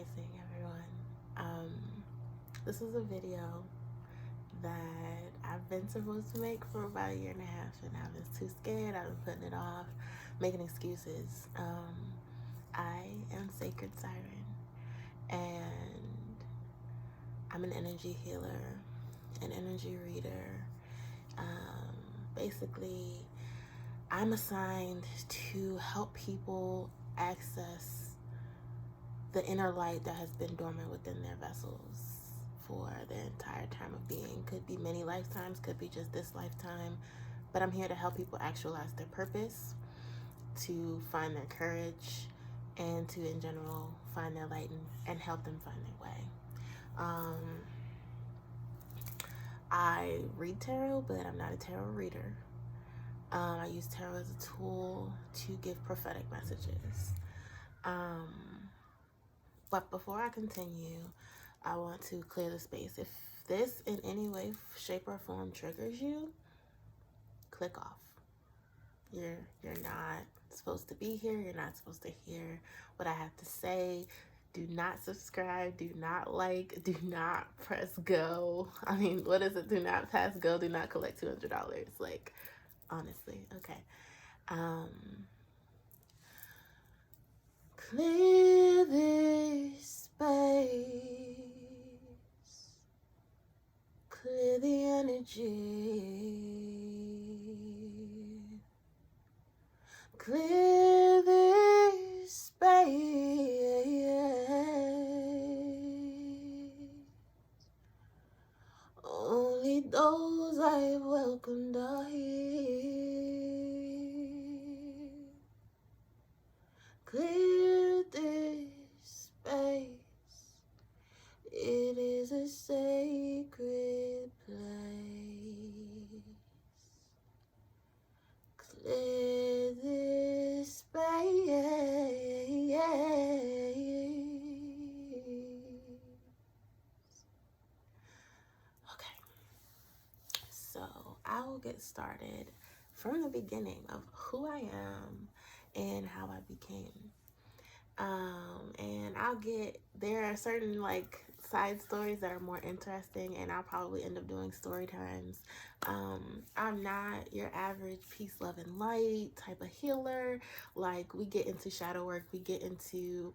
Rising, everyone. This is a video that I've been supposed to make for about a year and a half, and I was too scared. I've been putting it off, making excuses. I am Sacred Siren, and I'm an energy healer, an energy reader. Basically, I'm assigned to help people access the inner light that has been dormant within their vessels for their entire time of being. Could be many lifetimes, could be just this lifetime, but I'm here to help people actualize their purpose, to find their courage, and to, in general, find their light and help them find their way. I read tarot, but I'm not a tarot reader. I use tarot as a tool to give prophetic messages. But before I continue, I want to clear the space. If this in any way, shape, or form triggers you, click off. You're not supposed to be here. You're not supposed to hear what I have to say. Do not subscribe. Do not like. Do not press go. I mean, what is it? Do not press go. Do not collect $200. Like, honestly, okay. Clear this space. Clear the energy. Clear this space. Only those I welcomed are here. Clear this space. It is a sacred place. Clear this space. Okay, so I will get started from the beginning of who I am and how I became. And there are certain side stories that are more interesting, and I'll probably end up doing story times. I'm not your average peace, love, and light type of healer. Like, we get into shadow work, we get into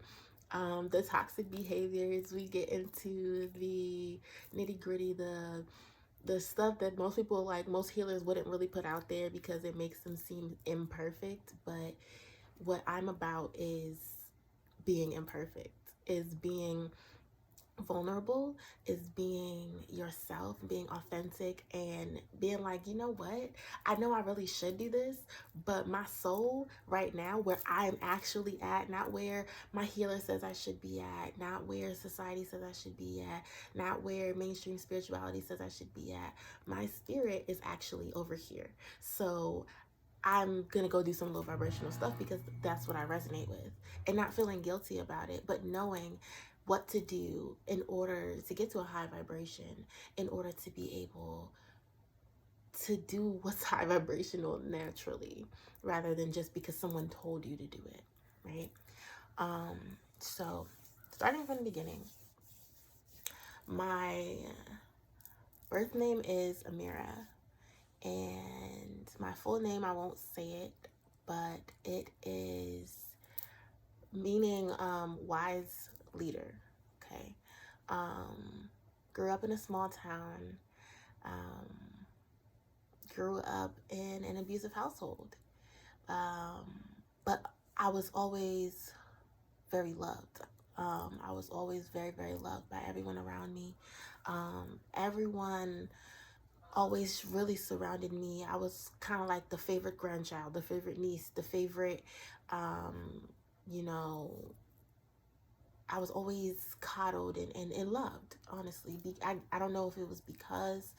the toxic behaviors, we get into the nitty gritty, the stuff that most people, most healers, wouldn't really put out there because it makes them seem imperfect. But what I'm about is being imperfect, is being vulnerable, is being yourself, being authentic, and being like, you know what, I know I really should do this, but my soul right now, where I'm actually at, not where my healer says I should be at, not where society says I should be at, not where mainstream spirituality says I should be at, my spirit is actually over here. So I'm gonna go do some low vibrational stuff because that's what I resonate with, and not feeling guilty about it, but knowing what to do in order to get to a high vibration, in order to be able to do what's high vibrational naturally, rather than just because someone told you to do it, right? So starting from the beginning, my birth name is Amira, and my full name, I won't say it, but it is meaning wise leader. Okay. Grew up in a small town, grew up in an abusive household, but I was always very loved. I was always very, very loved by everyone around me. Everyone always really surrounded me. I was kind of like the favorite grandchild, the favorite niece, the favorite, you know, I was always coddled and loved, honestly. I don't know if it was because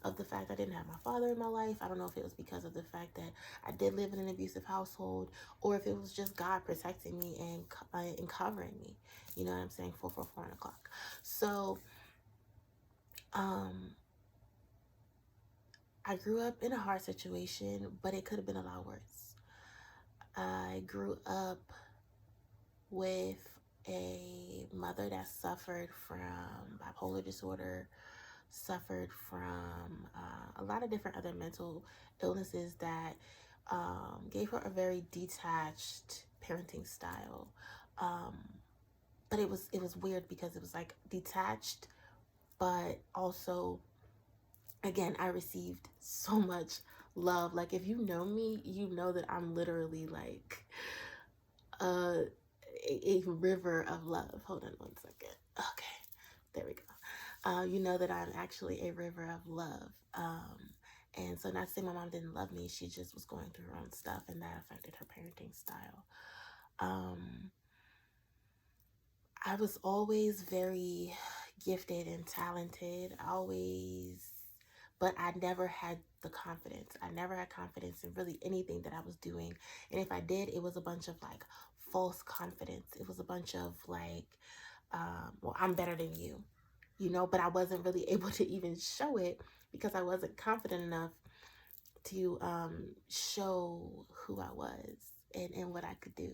of the fact I didn't have my father in my life. I don't know if it was because of the fact that I did live in an abusive household, or if it was just God protecting me and covering me. You know what I'm saying? 4 o'clock. So, I grew up in a hard situation, but it could have been a lot worse. I grew up with a mother that suffered from bipolar disorder, suffered from a lot of different other mental illnesses that gave her a very detached parenting style. Um, but it was weird because it was like detached, but also, again, I received so much love. Like, if you know me, you know that I'm literally like a, a river of love. Hold on one second. Okay, there we go. You know that I'm actually a river of love. And so, not to say my mom didn't love me, she just was going through her own stuff, and that affected her parenting style. Um, I was always very gifted and talented, always, but I never had the confidence. I never had confidence in really anything that I was doing. And if I did, it was a bunch of like false confidence. It was a bunch of like, well, I'm better than you, but I wasn't really able to even show it because I wasn't confident enough to show who I was and what I could do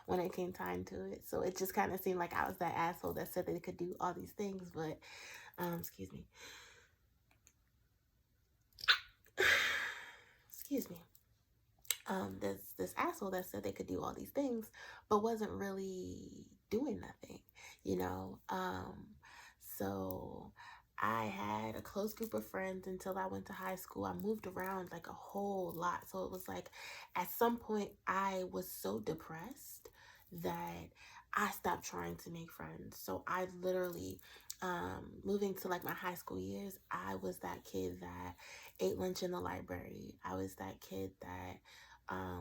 when it came time to it. So it just kind of seemed like I was that asshole that said they could do all these things, but excuse me. Excuse me. This asshole that said they could do all these things, but wasn't really doing nothing. So I had a close group of friends until I went to high school. I moved around like a whole lot. So it was like at some point I was so depressed that I stopped trying to make friends. So I literally, moving to like my high school years, I was that kid that ate lunch in the library. I was that kid that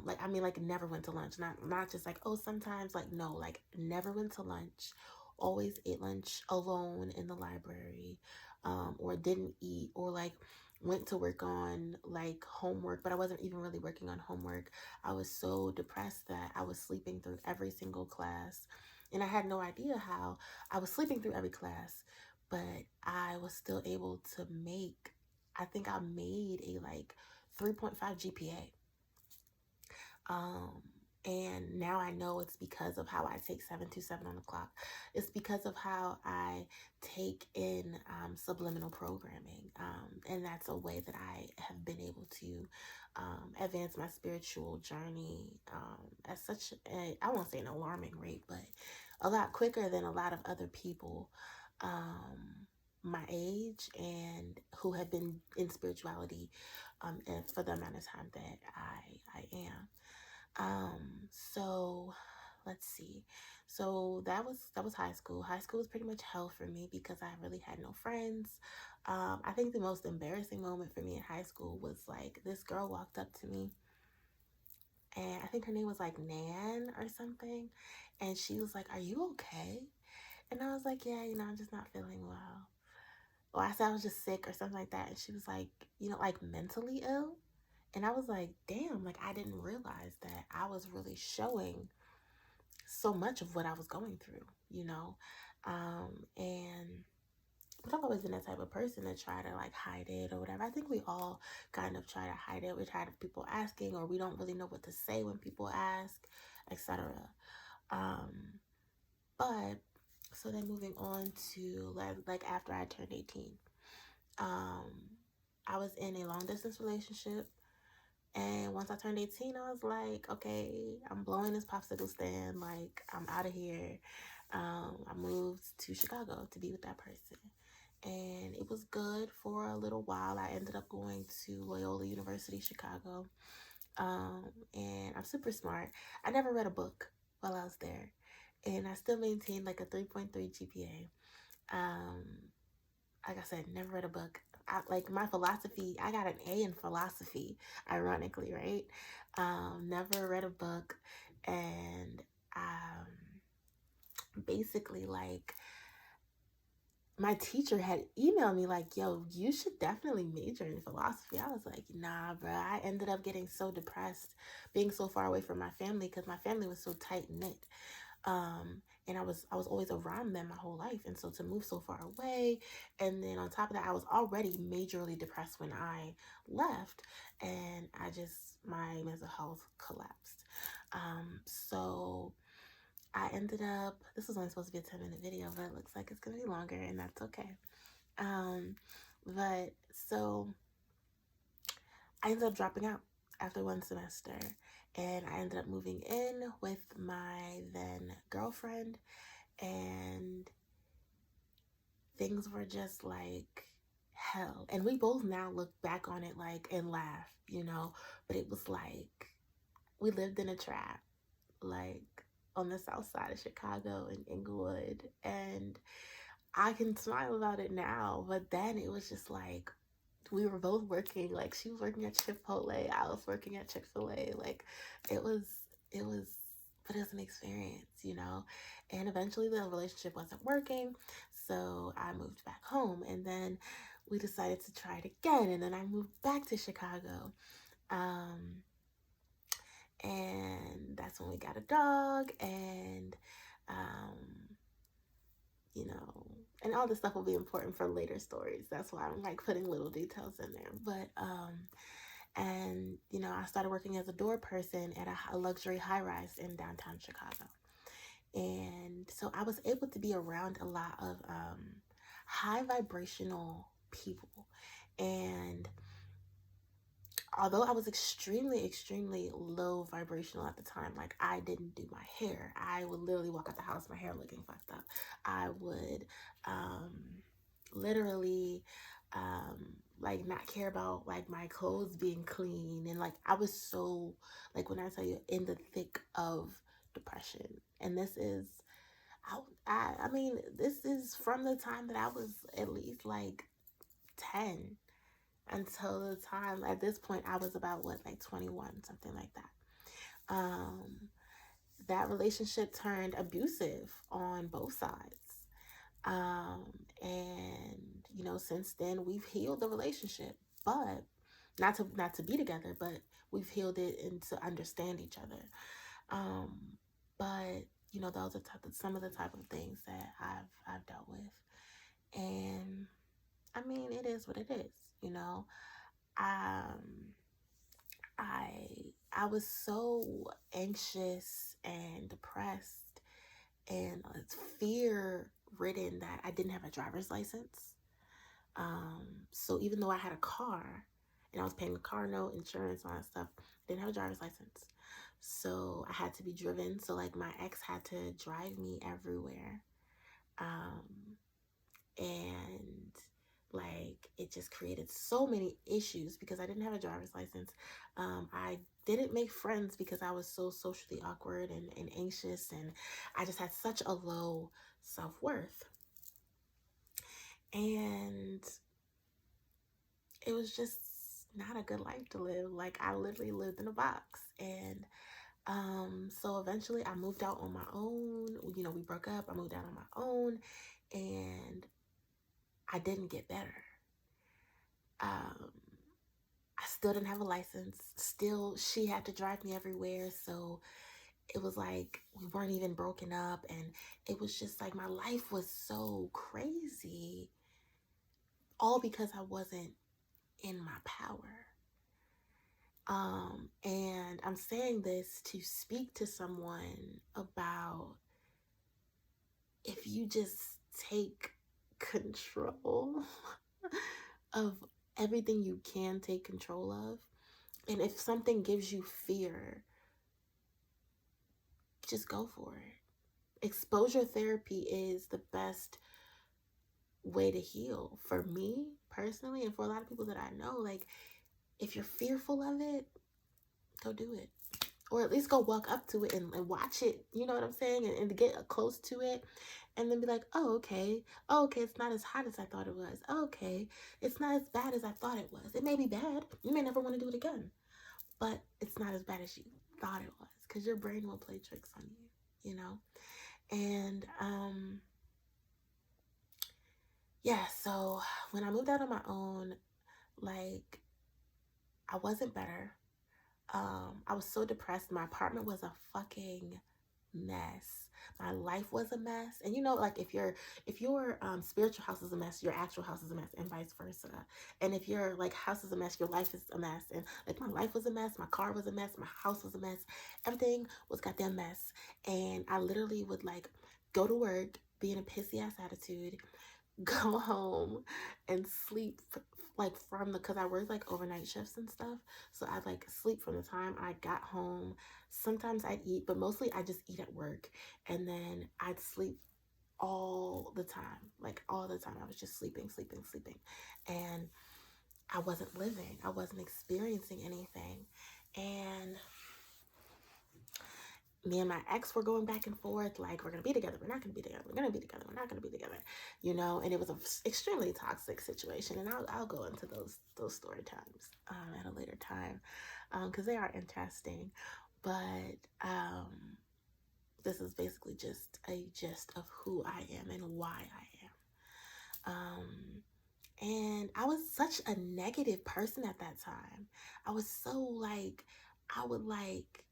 like never went to lunch. Not just like, oh, sometimes, like, no, like never went to lunch. Always ate lunch alone in the library, or didn't eat, or like went to work on like homework, but I wasn't even really working on homework. I was so depressed that I was sleeping through every single class, and I had no idea how I was sleeping through every class, but I was still able to make, I think I made a like 3.5 GPA. Um, and now I know it's because of how I take 727 on the clock. It's because of how I take in subliminal programming. And that's a way that I have been able to advance my spiritual journey at such a, I won't say an alarming rate, but a lot quicker than a lot of other people my age and who have been in spirituality and for the amount of time that I am. So let's see. So that was high school. High school was pretty much hell for me because I really had no friends. I think the most embarrassing moment for me in high school was like this girl walked up to me, and I think her name was like Nan or something, and she was like, "Are you okay?" And I was like, "Yeah, I'm just not feeling well." Or I said I was just sick or something like that, and she was like, like mentally ill. And I was like, damn, like I didn't realize that I was really showing so much of what I was going through. And I've always been that type of person to try to like hide it or whatever. I think we all kind of try to hide it. We're tired of people asking, or we don't really know what to say when people ask, etc. Um, but so then moving on to like after I turned 18, um, I was in a long distance relationship. And once I turned 18, I was like, okay, I'm blowing this popsicle stand. Like, I'm out of here. I moved to Chicago to be with that person. And it was good for a little while. I ended up going to Loyola University, Chicago. And I'm super smart. I never read a book while I was there. And I still maintained like a 3.3 GPA. Like I said, never read a book. Like my philosophy, I got an A in philosophy, ironically, right? Never read a book. And basically, like, my teacher had emailed me like, yo, you should definitely major in philosophy. I was like, nah, bro. I ended up getting so depressed being so far away from my family because my family was so tight knit. And I was always around them my whole life. And so to move so far away, and then on top of that, I was already majorly depressed when I left, and my mental health collapsed. So I ended up, this was only supposed to be a 10-minute video, but it looks like it's going to be longer, and that's okay. But so I ended up dropping out after one semester, and I ended up moving in with my then girlfriend, and things were just like hell. And we both now look back on it like and laugh, but it was like we lived in a trap, like on the south side of Chicago in Inglewood, and I can smile about it now, but then it was just like we were both working. Like she was working at Chipotle, I was working at Chick-fil-A. Like it was, it was, but it was an experience. And eventually the relationship wasn't working, so I moved back home, and then we decided to try it again, and then I moved back to Chicago. And that's when we got a dog, and you know, and all this stuff will be important for later stories. That's why I'm like putting little details in there. But and I started working as a door person at a luxury high rise in downtown Chicago. And so I was able to be around a lot of high vibrational people. And although I was extremely, extremely low vibrational at the time, like I didn't do my hair. I would literally walk out the house, my hair looking fucked up. I would literally like not care about like my clothes being clean. And like I was so, like when I tell you, in the thick of depression. And this is, I mean, this is from the time that I was at least like 10 until the time, at this point I was about like 21, something like that. That relationship turned abusive on both sides. And since then we've healed the relationship, but not to be together, but we've healed it and to understand each other. But those are some of the type of things that I've dealt with. And I mean, it is what it is. um I was so anxious and depressed and fear ridden that I didn't have a driver's license. So even though I had a car and I was paying the car note, insurance, all that stuff, I didn't have a driver's license. So I had to be driven. So like my ex had to drive me everywhere. And like it just created so many issues because I didn't have a driver's license. I didn't make friends because I was so socially awkward and anxious, and I just had such a low self-worth. And it was just not a good life to live. Like I literally lived in a box. And so eventually I moved out on my own. We broke up, I moved out on my own, and I didn't get better. I still didn't have a license. Still, she had to drive me everywhere. So it was like we weren't even broken up. And it was just like my life was so crazy. All because I wasn't in my power. And I'm saying this to speak to someone about if you just take control of everything you can take control of. And if something gives you fear, just go for it. Exposure therapy is the best way to heal for me personally, and for a lot of people that I know. Like, if you're fearful of it, go do it. Or at least go walk up to it and watch it, you know what I'm saying? And get close to it and then be like, oh, okay. Oh, okay, it's not as hot as I thought it was. Oh, okay, it's not as bad as I thought it was. It may be bad. You may never want to do it again. But it's not as bad as you thought it was, because your brain will play tricks on you, And yeah, so when I moved out on my own, like I wasn't better. I was so depressed. My apartment was a fucking mess. My life was a mess. And like if your spiritual house is a mess, your actual house is a mess, and vice versa. And if your like house is a mess, your life is a mess. And like my life was a mess, my car was a mess, my house was a mess, everything was goddamn mess. And I literally would like go to work, be in a pissy ass attitude, go home and sleep like from the because I worked like overnight shifts and stuff, so I'd like sleep from the time I got home. Sometimes I'd eat, but mostly I just eat at work, and then I'd sleep all the time, like all the time. I was just sleeping, and I wasn't living, I wasn't experiencing anything. And me and my ex were going back and forth, like, we're gonna be together, we're not gonna be together, we're gonna be together, we're not gonna be together, and it was an extremely toxic situation. And I'll go into those story times at a later time, because they are interesting. But this is basically just a gist of who I am and why I am. And I was such a negative person at that time. I was so like, I would like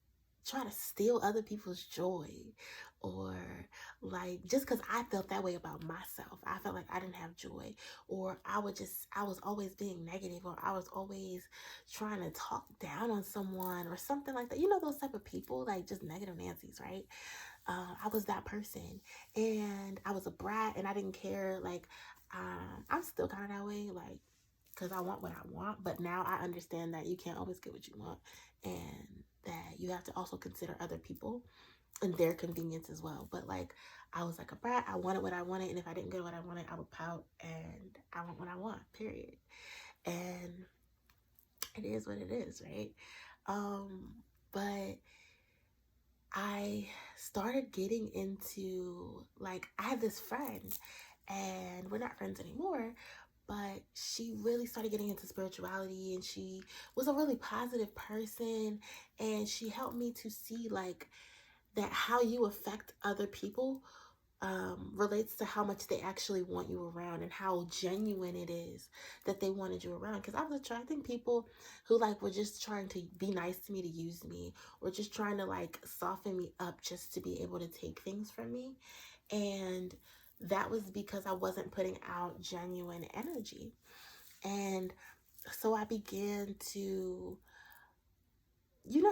try to steal other people's joy, or like just because I felt that way about myself. I felt like I didn't have joy, or I was always being negative, or I was always trying to talk down on someone or something like that. Those type of people, like just negative Nancy's, right? I was that person, and I was a brat, and I didn't care. Like, I'm still kind of that way, like, because I want what I want. But now I understand that you can't always get what you want, and that you have to also consider other people and their convenience as well. But like, I was like a brat. I wanted what I wanted, and if I didn't get what I wanted, I would pout, and I want what I want, period. And it is what it is, right? But I started getting into, like, I had this friend, and we're not friends anymore, but she really started getting into spirituality, and she was a really positive person, and she helped me to see, like, that how you affect other people relates to how much they actually want you around, and how genuine it is that they wanted you around. Because I was attracting people who like were just trying to be nice to me, to use me, or just trying to like soften me up just to be able to take things from me. And that was because I wasn't putting out genuine energy. And so I began to,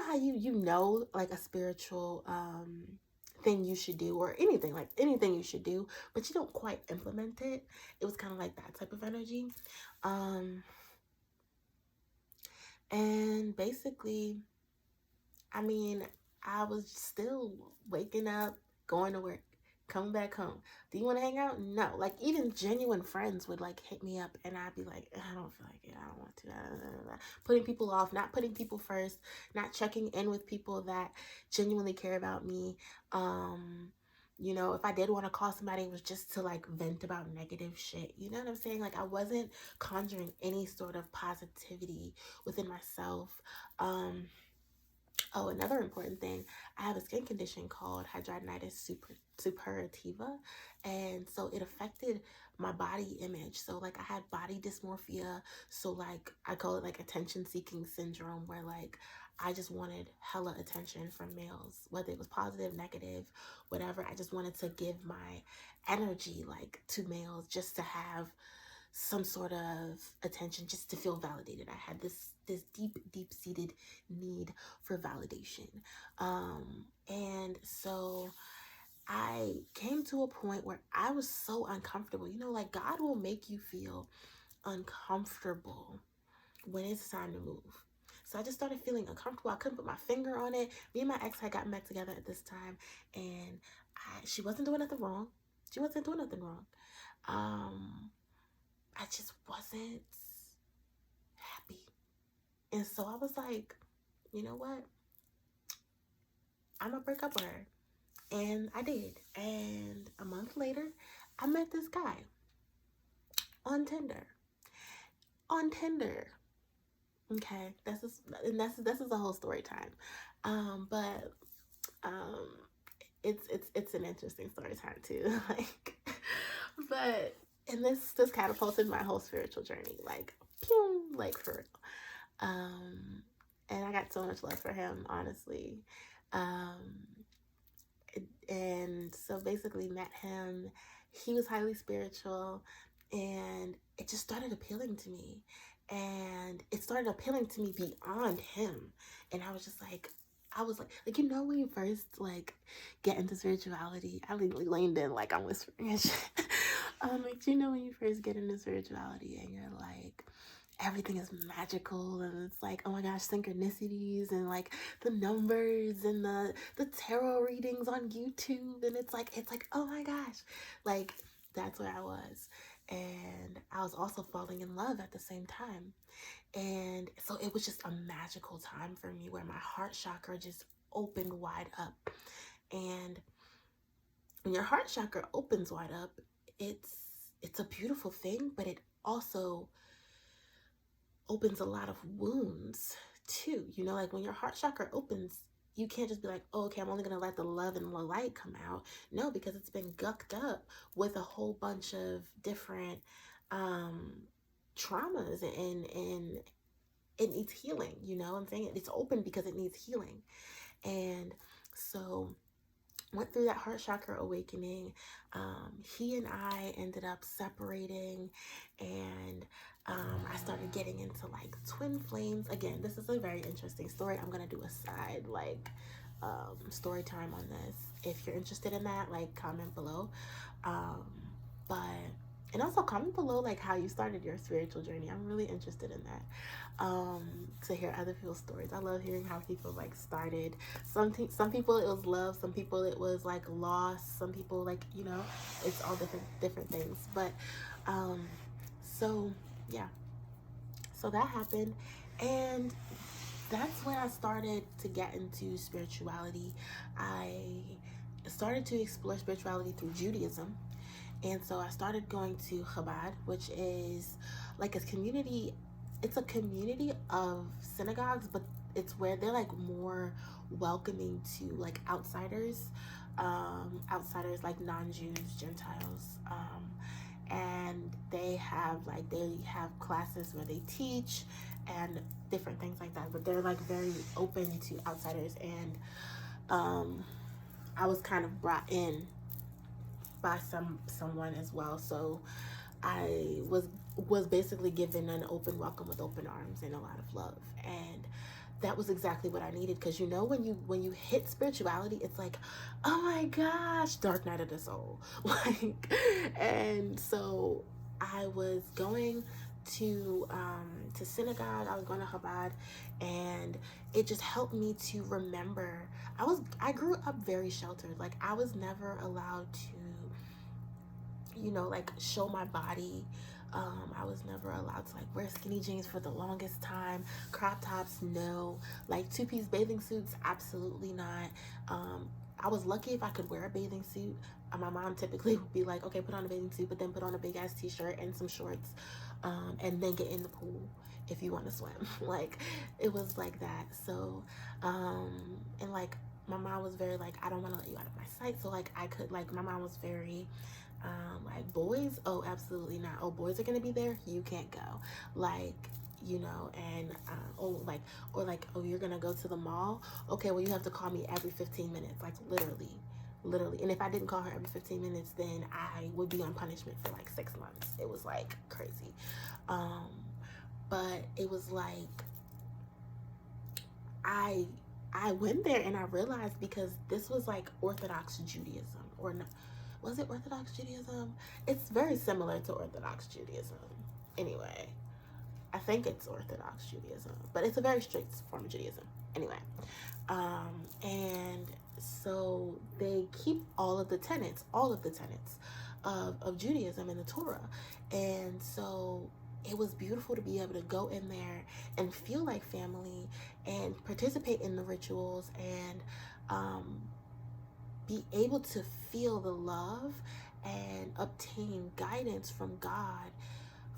how you like a spiritual thing you should do, or anything, like anything you should do, but you don't quite implement it. It was kind of like that type of energy. And basically, I mean, I was still waking up, going to work, coming back home. Do you want to hang out? No. Like, even genuine friends would like hit me up, and I'd be like, I don't feel like it. I don't want to. Putting people off, not putting people first, not checking in with people that genuinely care about me. If I did want to call somebody, it was just to like vent about negative shit. You know what I'm saying? Like, I wasn't conjuring any sort of positivity within myself. Oh, another important thing, I have a skin condition called hidradenitis suppurativa, and so it affected my body image. So like, I had body dysmorphia, so like I call it like attention seeking syndrome, where like I just wanted hella attention from males, whether it was positive, negative, whatever. I just wanted to give my energy like to males, just to have some sort of attention, just to feel validated. I had this deep seated need for validation. And so I came to a point where I was so uncomfortable. Like, God will make you feel uncomfortable when it's time to move. So I just started feeling uncomfortable. I couldn't put my finger on it. Me and my ex had gotten back together at this time, and she wasn't doing nothing wrong. She wasn't doing nothing wrong. I just wasn't happy. And so I was like, you know what? I'm gonna break up with her. And I did. And a month later, I met this guy on Tinder. Okay, this is a whole story time. But it's an interesting story time too. Like, but and this catapulted my whole spiritual journey. Like, pew, like, for real. And I got so much love for him, honestly. And so basically met him. He was highly spiritual, and it just started appealing to me. And it started appealing to me beyond him. And I was just like, you know, when you first like get into spirituality, I literally leaned in like I'm whispering and shit. Like, you know, when you first get into spirituality and you're like, everything is magical, and it's like, oh my gosh, synchronicities and like the numbers and the tarot readings on YouTube, and it's like oh my gosh, like that's where I was. And I was also falling in love at the same time. And so it was just a magical time for me where my heart chakra just opened wide up. And when your heart chakra opens wide up, it's a beautiful thing, but it also opens a lot of wounds too. You know, like when your heart chakra opens, you can't just be like, oh, okay, I'm only going to let the love and the light come out. No, because it's been gucked up with a whole bunch of different traumas, and it needs healing. You know what I'm saying? It's open because it needs healing. And so went through that heart chakra awakening. He and I ended up separating, and I started getting into like twin flames. Again, this is a very interesting story. I'm gonna do a side like story time on this. If you're interested in that, like comment below. Um, but and also comment below like how you started your spiritual journey. I'm really interested in that. To hear other people's stories. I love hearing how people like started. Some people it was love, some people it was like loss, some people like, you know, it's all different things. But so yeah, so that happened, and that's when I started to get into spirituality. I started to explore spirituality through Judaism. And so I started going to Chabad, which is like a community. It's a community of synagogues, but it's where they're like more welcoming to like outsiders, outsiders like non-Jews, Gentiles. And they have classes where they teach and different things like that. But they're like very open to outsiders. And I was kind of brought in by someone as well. So I was basically given an open welcome with open arms and a lot of love. And that was exactly what I needed, because you know, when you hit spirituality, it's like, oh my gosh, dark night of the soul. Like, and so I was going to synagogue, I was going to Chabad, and it just helped me to remember. I grew up very sheltered. Like, I was never allowed to, you know, like show my body. I was never allowed to like wear skinny jeans for the longest time. Crop tops, no. Like two-piece bathing suits, absolutely not. I was lucky if I could wear a bathing suit. My mom typically would be like, okay, put on a bathing suit, but then put on a big ass t-shirt and some shorts, and then get in the pool if you want to swim. Like, it was like that. So, and like my mom was very like, I don't want to let you out of my sight. So like I could like, my mom was very like, boys, oh absolutely not. Oh, boys are gonna be there, you can't go. Like, you know. And oh, like, or like, oh, you're gonna go to the mall, okay, well, you have to call me every 15 minutes. Like, literally. And if I didn't call her every 15 minutes, then I would be on punishment for like 6 months. It was like crazy. But it was like, I went there and I realized, because this was like Orthodox Judaism, or no, was it Orthodox Judaism? It's very similar to Orthodox Judaism. Anyway, I think it's Orthodox Judaism, but it's a very strict form of Judaism. Anyway, and so they keep all of the tenets of Judaism in the Torah. And so it was beautiful to be able to go in there and feel like family and participate in the rituals, and be able to feel the love and obtain guidance from God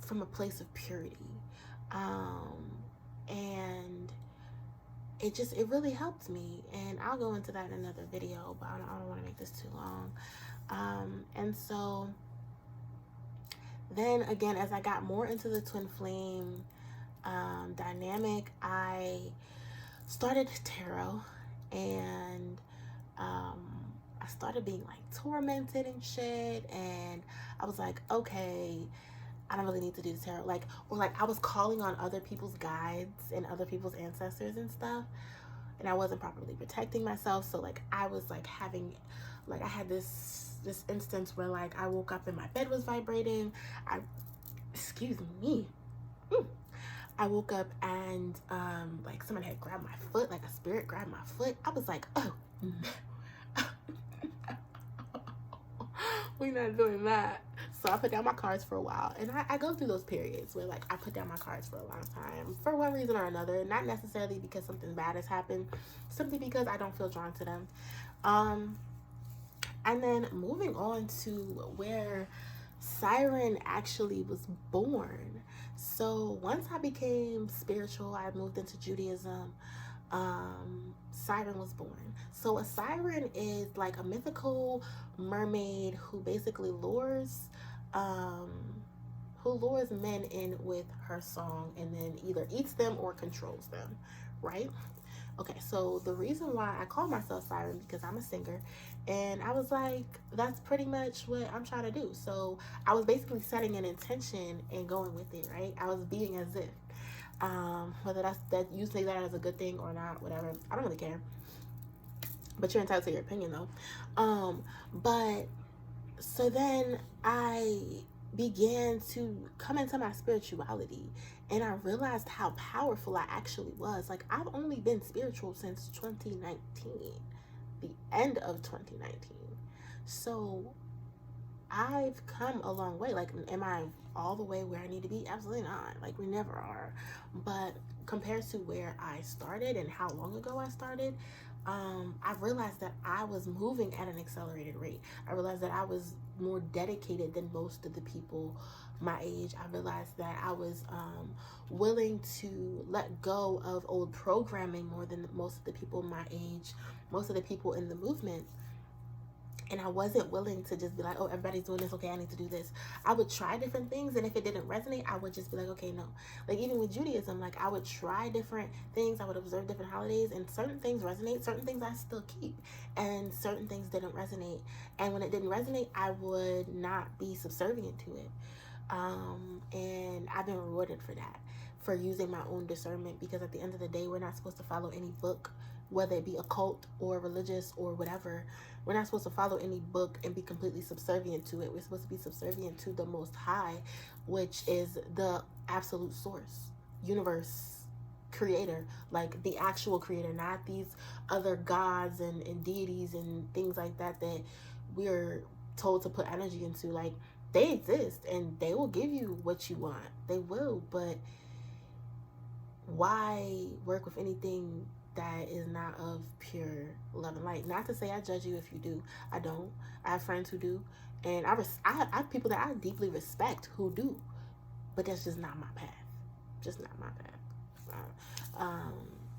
from a place of purity. And it really helped me, and I'll go into that in another video, but I don't want to make this too long. And so then again, as I got more into the twin flame dynamic, I started tarot, and I started being like tormented and shit. And I was like, okay, I don't really need to do the tarot. Like, or like I was calling on other people's guides and other people's ancestors and stuff. And I wasn't properly protecting myself. So like I was like having, like I had this instance where like I woke up and my bed was vibrating. Excuse me. I woke up and like someone had grabbed my foot, like a spirit grabbed my foot. I was like, oh no. We're not doing that. So I put down my cards for a while. And I go through those periods where like I put down my cards for a long time for one reason or another. Not necessarily because something bad has happened, simply because I don't feel drawn to them. And then moving on to where SYREN actually was born. So once I became spiritual, I moved into Judaism. SYREN was born. So a SYREN is like a mythical mermaid who basically lures men in with her song and then either eats them or controls them, right? Okay, so the reason why I call myself SYREN because I'm a singer, and I was like, that's pretty much what I'm trying to do. So I was basically setting an intention and going with it, right? I was being as if. Whether that you say that as a good thing or not, whatever, I don't really care. But you're entitled to your opinion though. But so then I began to come into my spirituality, and I realized how powerful I actually was. Like, I've only been spiritual since 2019, the end of 2019. So I've come a long way. Like, am I all the way where I need to be? Absolutely not. Like, we never are. But compared to where I started and how long ago I started, I realized that I was moving at an accelerated rate. I realized that I was more dedicated than most of the people my age. I realized that I was willing to let go of old programming more than most of the people my age, most of the people in the movement. And I wasn't willing to just be like, oh, everybody's doing this, okay, I need to do this. I would try different things, and if it didn't resonate, I would just be like, okay, no. Like, even with Judaism, like, I would try different things, I would observe different holidays, and certain things resonate, certain things I still keep, and certain things didn't resonate. And when it didn't resonate, I would not be subservient to it. And I've been rewarded for that, for using my own discernment, because at the end of the day, we're not supposed to follow any book, whether it be occult or religious or whatever. We're not supposed to follow any book and be completely subservient to it. We're supposed to be subservient to the Most High, which is the absolute source, universe, creator, like the actual creator, not these other gods and deities and things like that we're told to put energy into. Like, they exist and they will give you what you want. They will, but why work with anything that is not of pure love and light? Not to say I judge you if you do. I don't. I have friends who do, and I have people that I deeply respect who do, but that's just not my path. Just not my path.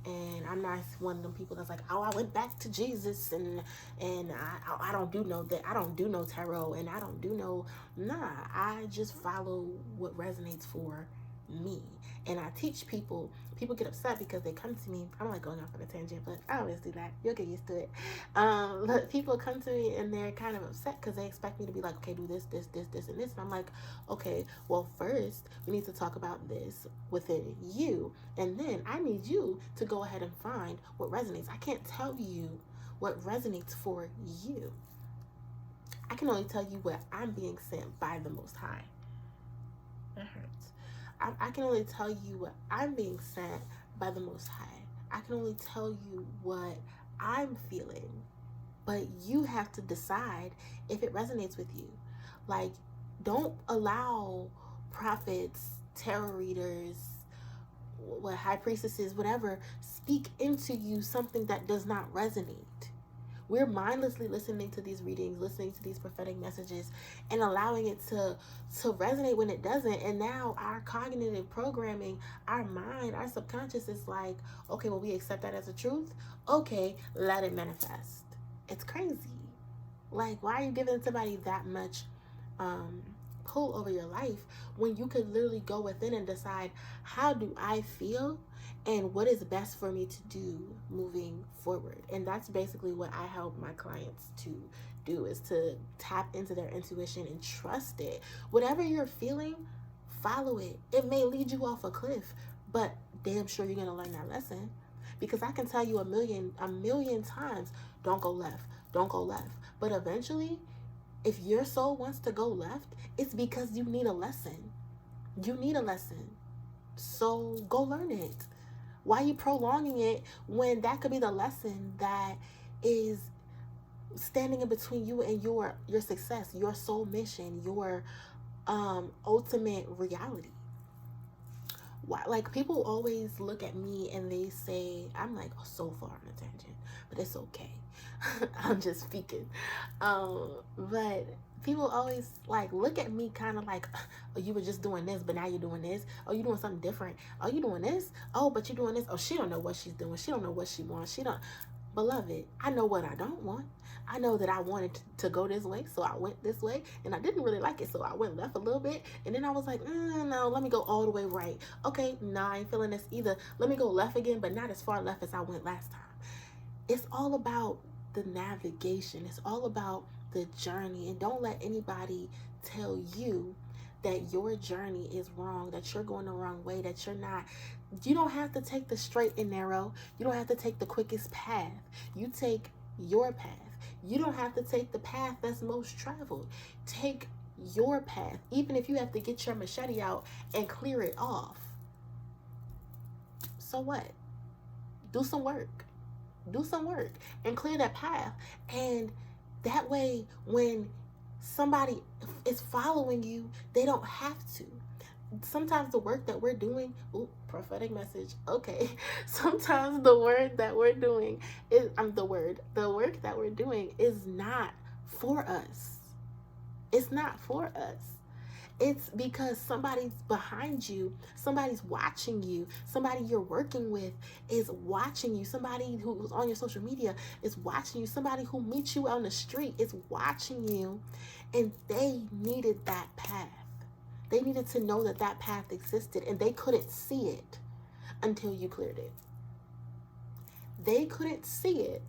And I'm not one of them people that's like, oh, I went back to Jesus and I don't do no that. I don't do no tarot, and I don't do no. Nah, I just follow what resonates for me. And I teach people. People get upset because they come to me. I'm like going off on a tangent, but I always do that. You'll get used to it. But people come to me and they're kind of upset because they expect me to be like, okay, do this, this, this, this, and this. And I'm like, okay, well, first we need to talk about this within you, and then I need you to go ahead and find what resonates. I can't tell you what resonates for you. I can only tell you what I'm being sent by the Most High. It hurts. I can only tell you what I'm being sent by the Most High. I can only tell you what I'm feeling, but you have to decide if it resonates with you. Like, don't allow prophets, tarot readers, high priestesses, whatever, speak into you something that does not resonate. We're mindlessly listening to these readings, listening to these prophetic messages, and allowing it to resonate when it doesn't. And now our cognitive programming, our mind, our subconscious is like, okay, well, we accept that as a truth. Okay, let it manifest. It's crazy. Like, why are you giving somebody that much pull over your life when you could literally go within and decide, how do I feel and what is best for me to do moving forward? And that's basically what I help my clients to do, is to tap into their intuition and trust it. Whatever you're feeling, follow it. It may lead you off a cliff, but damn sure you're gonna learn that lesson. Because I can tell you a million times, don't go left, don't go left. But eventually, if your soul wants to go left, it's because you need a lesson. You need a lesson. So go learn it. Why are you prolonging it when that could be the lesson that is standing in between you and your success, your soul mission, your ultimate reality? Why, like, people always look at me and they say, I'm like so far on a tangent, but it's okay. I'm just speaking. But people always like look at me kind of like, oh, you were just doing this, but now you're doing this. Oh, you're doing something different. Oh, you doing this. Oh, but you're doing this. Oh, she don't know what she's doing. She don't know what she wants. She don't. Beloved, I know what I don't want. I know that I wanted to go this way, so I went this way, and I didn't really like it, so I went left a little bit, and then I was like, no, let me go all the way right. Okay, no, I ain't feeling this either. Let me go left again, but not as far left as I went last time. It's all about the navigation. It's all about the journey, and don't let anybody tell you that your journey is wrong, that you're going the wrong way, that you're not. You don't have to take the straight and narrow. You don't have to take the quickest path. You take your path. You don't have to take the path that's most traveled. Take your path, even if you have to get your machete out and clear it off. So what? Do some work. Do some work and clear that path. And that way, when somebody is following you, they don't have to. Sometimes the work that we're doing, prophetic message, okay. Sometimes the work that we're doing is, the work that we're doing is not for us. It's not for us. It's because somebody's behind you, somebody's watching you, somebody you're working with is watching you, somebody who's on your social media is watching you, somebody who meets you on the street is watching you, and they needed that path. They needed to know that that path existed, and they couldn't see it until you cleared it. They couldn't see it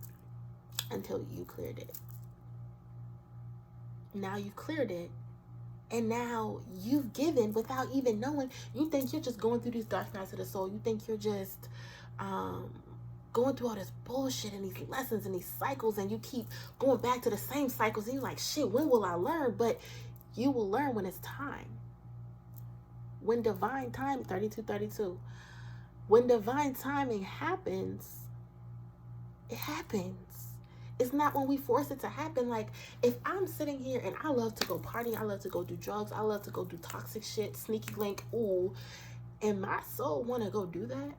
until you cleared it. Now you've cleared it, and now you've given without even knowing. You think you're just going through these dark nights of the soul. You think you're just going through all this bullshit and these lessons and these cycles, and you keep going back to the same cycles, and you're like, shit, when will I learn? But you will learn when it's time. When divine time, 32, when divine timing happens, it happens. It's not when we force it to happen. Like, if I'm sitting here and I love to go partying, I love to go do drugs, I love to go do toxic shit, sneaky link, and my soul want to go do that,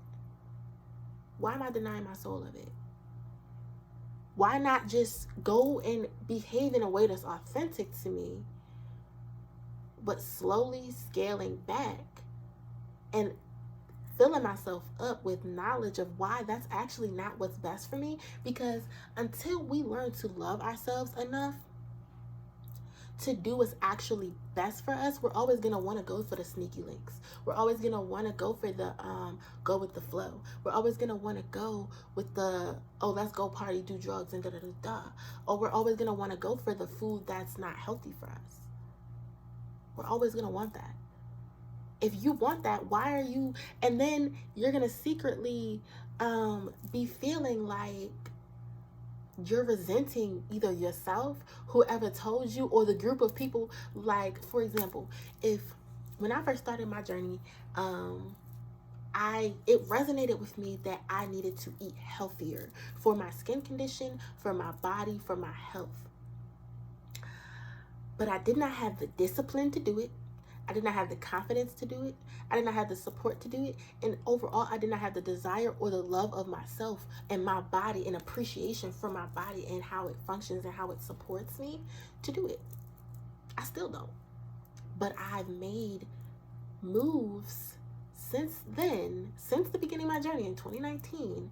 why am I denying my soul of it? Why not just go and behave in a way that's authentic to me, but slowly scaling back and filling myself up with knowledge of why that's actually not what's best for me? Because until we learn to love ourselves enough to do what's actually best for us, we're always going to want to go for the sneaky links. We're always going to want to go for the go with the flow. We're always going to want to go with the, oh, let's go party, do drugs, and da-da-da-da. Or we're always going to want to go for the food that's not healthy for us. We're always going to want that. If you want that, why are you, and then you're going to secretly be feeling like you're resenting either yourself, whoever told you, or the group of people. Like, for example, when I first started my journey, it resonated with me that I needed to eat healthier for my skin condition, for my body, for my health. But I did not have the discipline to do it. I did not have the confidence to do it. I did not have the support to do it. And overall, I did not have the desire or the love of myself and my body and appreciation for my body and how it functions and how it supports me to do it. I still don't. But I've made moves since then, since the beginning of my journey in 2019,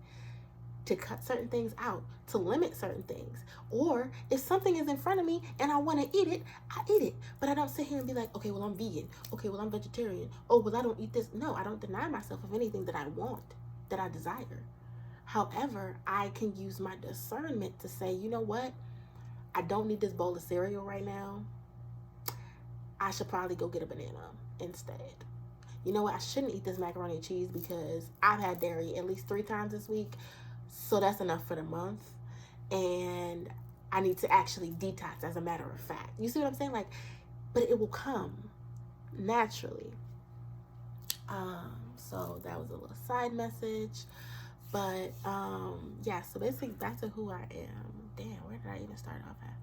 to cut certain things out, to limit certain things. Or if something is in front of me and I want to eat it, I eat it. But I don't sit here and be like, okay, well, I'm vegan. Okay, well, I'm vegetarian. Oh, well, I don't eat this. No, I don't deny myself of anything that I want, that I desire. However, I can use my discernment to say, you know what? I don't need this bowl of cereal right now. I should probably go get a banana instead. You know what? I shouldn't eat this macaroni and cheese because I've had dairy at least 3 times this week. So that's enough for the month. And I need to actually detox, as a matter of fact. You see what I'm saying? Like, but it will come naturally. So that was a little side message. But yeah, so basically back to who I am. Damn, where did I even start off at?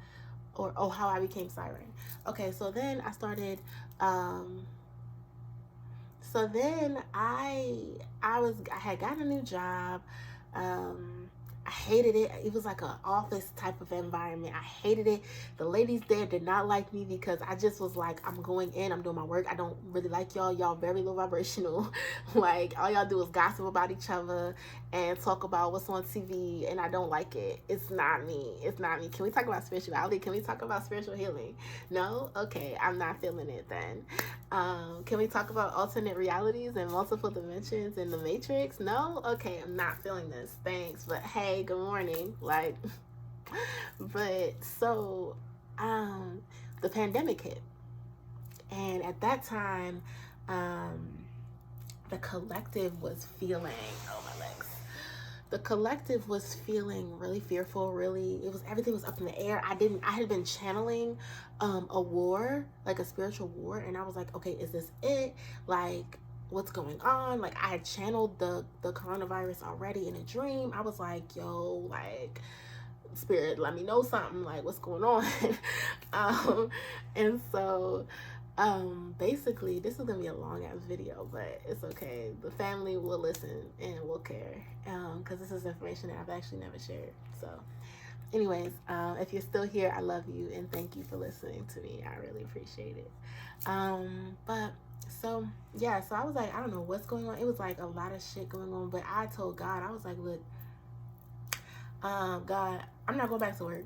Or, oh, how I became SYREN. Okay, so then I started, so then I had gotten a new job. I hated it. It was like an office type of environment. I hated it. The ladies there did not like me because I just was like, I'm going in, I'm doing my work. I don't really like y'all. Y'all very low vibrational. Like, all y'all do is gossip about each other and talk about what's on TV, and I don't like it. It's not me. It's not me. Can we talk about spirituality? Can we talk about spiritual healing? No? Okay, I'm not feeling it then. Can we talk about alternate realities and multiple dimensions in the Matrix? No? Okay, I'm not feeling this. Thanks. But hey, good morning. Like, but so, the pandemic hit. And at that time, the collective was feeling, oh, my legs. The collective was feeling really fearful, everything was up in the air. I had been channeling a war, like a spiritual war, and I was like, okay, is this it? Like, what's going on? Like, I had channeled the coronavirus already in a dream. I was like, yo, like, spirit, let me know something, like, what's going on? And so basically, this is gonna be a long ass video, but it's okay. The family will listen and will care, because this is information that I've actually never shared. So anyways, if you're still here, I love you and thank you for listening to me. I really appreciate it. But so yeah, so I was like, I don't know what's going on. It was like a lot of shit going on, but I told God, I was like, look, God, I'm not going back to work.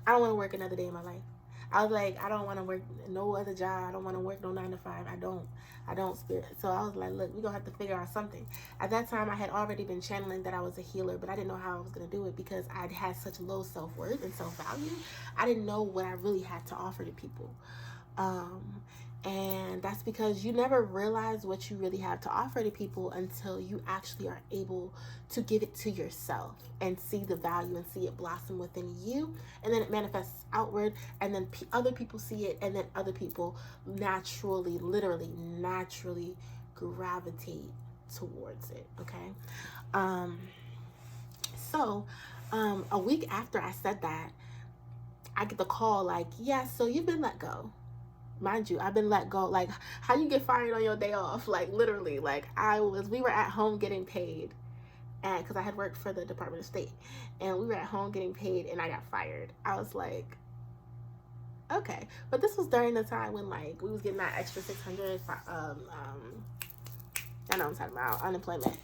I don't want to work another day in my life. I was like, I don't want to work no other job. I don't want to work no 9 to 5. I don't, spirit. So I was like, look, we're going to have to figure out something. At that time, I had already been channeling that I was a healer, but I didn't know how I was going to do it because I'd had such low self-worth and self-value. I didn't know what I really had to offer to people. And that's because you never realize what you really have to offer to people until you actually are able to give it to yourself and see the value and see it blossom within you, and then it manifests outward, and then other people see it, and then other people naturally, literally naturally gravitate towards it. Okay. So a week after I said that, I get the call like, yeah, so you've been let go. Mind you, I've been let go. Like, how you get fired on your day off? Like, literally, like, we were at home getting paid, and because I had worked for the Department of State, and we were at home getting paid, and I got fired. I was like, okay. But this was during the time when, like, we was getting that extra 600, I know what I'm talking about, unemployment.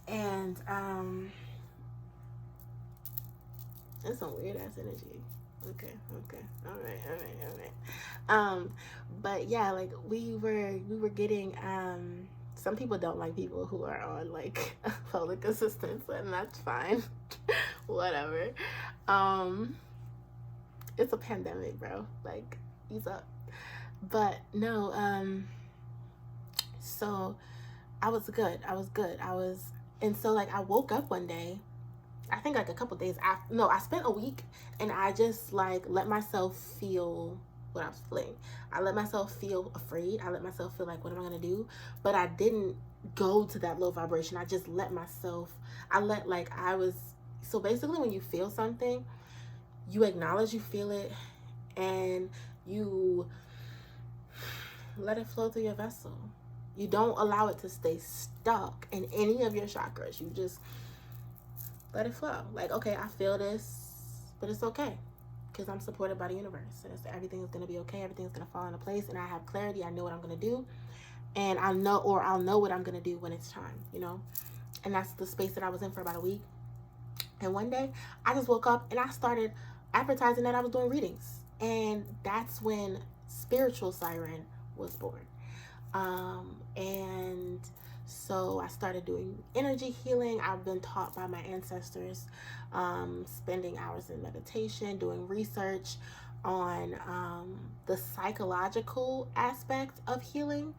And, it's some weird ass energy. Okay. All right. But yeah, like we were getting, some people don't like people who are on like public assistance, and that's fine. Whatever. It's a pandemic, bro. Like, ease up. But no, so I was good. And so like I woke up one day, I think like a couple days after, no, I spent a week, and I just like let myself feel what I was feeling. I let myself feel afraid. I let myself feel like, what am I going to do? But I didn't go to that low vibration. I just let myself, so basically when you feel something, you acknowledge you feel it, and you let it flow through your vessel. You don't allow it to stay stuck in any of your chakras. You just let it flow. Like, okay, I feel this, but it's okay because I'm supported by the universe. And everything is going to be okay. Everything's going to fall into place, and I have clarity. I know what I'm going to do, and I'll know what I'm going to do when it's time, you know? And that's the space that I was in for about a week. And one day I just woke up and I started advertising that I was doing readings. And that's when Spiritual Siren was born. And so I started doing energy healing. I've been taught by my ancestors, spending hours in meditation, doing research on the psychological aspect of healing,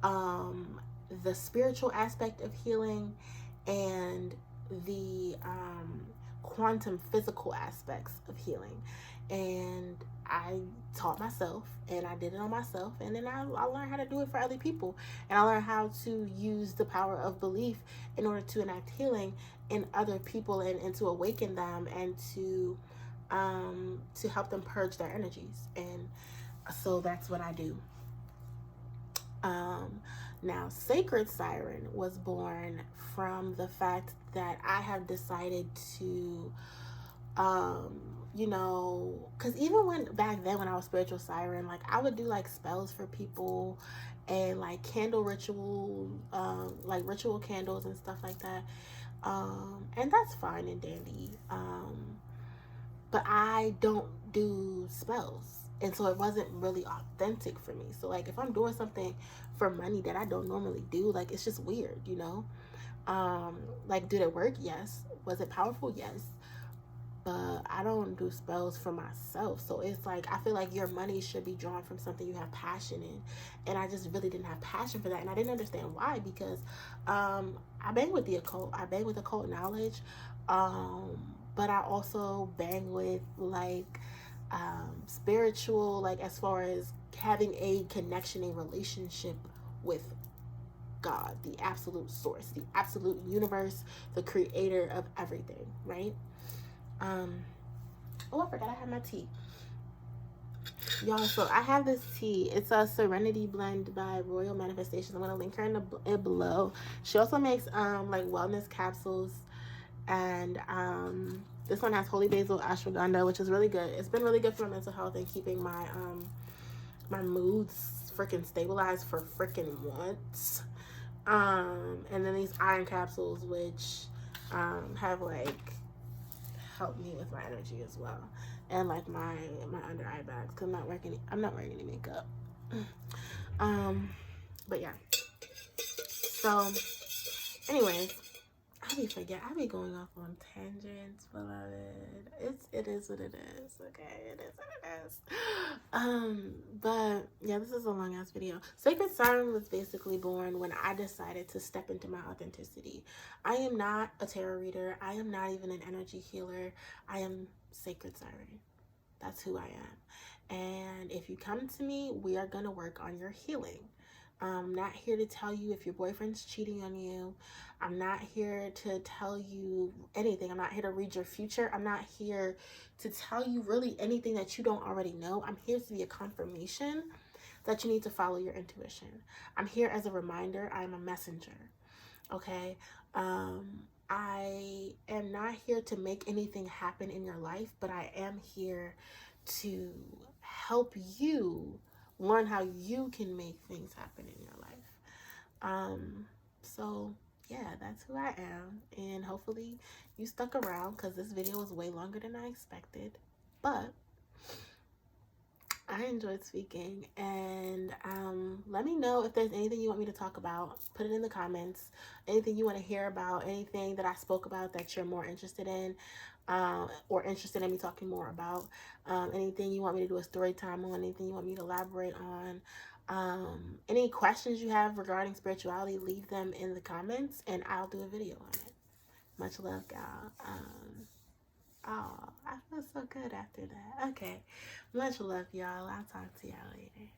the spiritual aspect of healing, and the quantum physical aspects of healing. And I taught myself, and I did it on myself, and then I learned how to do it for other people, and I learned how to use the power of belief in order to enact healing in other people, and to awaken them, and to help them purge their energies. And so that's what I do. Now, Sacred Siren was born from the fact that I have decided to, because even when back then when I was Spiritual Siren, like I would do like spells for people and like candle ritual, like ritual candles and stuff like that. And that's fine and dandy. But I don't do spells. And so it wasn't really authentic for me. So like if I'm doing something for money that I don't normally do, like it's just weird, you know? Like did it work? Yes. Was it powerful? Yes. But I don't do spells for myself. So it's like I feel like your money should be drawn from something you have passion in. And I just really didn't have passion for that. And I didn't understand why, because I bang with the occult. I bang with occult knowledge. But I also bang with like spiritual, like as far as having a connection, a relationship with God, the absolute source, the absolute universe, the creator of everything, right? Oh, I forgot I had my tea. Y'all, so I have this tea. It's a Serenity blend by Royal Manifestations. I'm going to link her in the below. She also makes like wellness capsules. And this one has holy basil ashwagandha, which is really good. It's been really good for my mental health and keeping my my moods freaking stabilized for freaking once. And then these iron capsules, which have like helped me with my energy as well, and like my under eye bags, because I'm not wearing any makeup. But yeah. So anyways, I be going off on tangents, beloved. It is what it is, okay? It is what it is. But yeah, this is a long ass video. Sacred Siren was basically born when I decided to step into my authenticity. I am not a tarot reader. I am not even an energy healer. I am Sacred Siren. That's who I am. And if you come to me, we are gonna work on your healing. I'm not here to tell you if your boyfriend's cheating on you. I'm not here to tell you anything. I'm not here to read your future. I'm not here to tell you really anything that you don't already know. I'm here to be a confirmation that you need to follow your intuition. I'm here as a reminder. I'm a messenger. Okay? I am not here to make anything happen in your life, but I am here to help you learn how you can make things happen in your life. So yeah, that's who I am, and hopefully you stuck around, because this video was way longer than I expected, but I enjoyed speaking. And let me know if there's anything you want me to talk about. Put it in the comments. Anything you want to hear about, anything that I spoke about that you're more interested in, or interested in me talking more about, anything you want me to do a story time on, anything you want me to elaborate on, any questions you have regarding spirituality, leave them in the comments and I'll do a video on it. Much love, y'all. Oh, I feel so good after that. Okay, much love, y'all. I'll talk to y'all later.